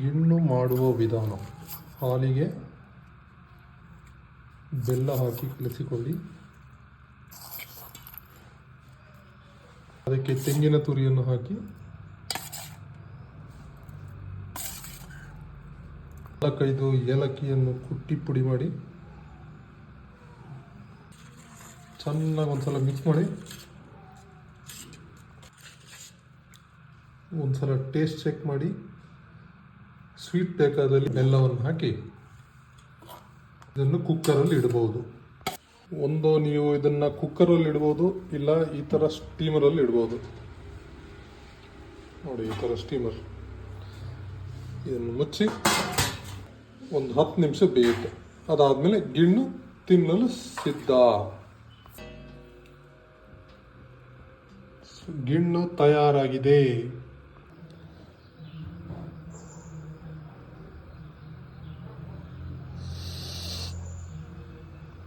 ಗಿಣ್ಣು ಮಾಡುವ ವಿಧಾನ. ಹಾಲಿಗೆ ಬೆಲ್ಲ ಹಾಕಿ ಕಲಸಿಕೊಳ್ಳಿ. ಅದಕ್ಕೆ ತೆಂಗಿನ ತುರಿಯನ್ನು ಹಾಕಿ 4-5 ಏಲಕ್ಕಿಯನ್ನು ಕುಟ್ಟಿ ಪುಡಿ ಮಾಡಿ ಚೆನ್ನಾಗಿ ಒಂದ್ಸಲ ಮಿಕ್ಸ್ ಮಾಡಿ, ಒಂದ್ಸಲ ಟೇಸ್ಟ್ ಚೆಕ್ ಮಾಡಿ, ಸ್ವೀಟ್ ಬೇಕಾದಲ್ಲಿ ಬೆಲ್ಲವನ್ನು ಹಾಕಿ ಇದನ್ನು ಕುಕ್ಕರಲ್ಲಿ ಇಡಬಹುದು. ನೀವು ಇದನ್ನು ಕುಕ್ಕರಲ್ಲಿ ಇಡ್ಬೋದು, ಇಲ್ಲ ಈ ಥರ ಸ್ಟೀಮರಲ್ಲಿ ಇಡ್ಬೋದು. ನೋಡಿ, ಈ ಥರ ಸ್ಟೀಮರ್. ಇದನ್ನು ಮುಚ್ಚಿ ಒಂದು 10 ನಿಮಿಷ ಬೇಯುತ್ತೆ. ಅದಾದಮೇಲೆ ಗಿಣ್ಣು ತಿನ್ನಲು ಸಿದ್ಧ. ಗಿಣ್ಣು ತಯಾರಾಗಿದೆ.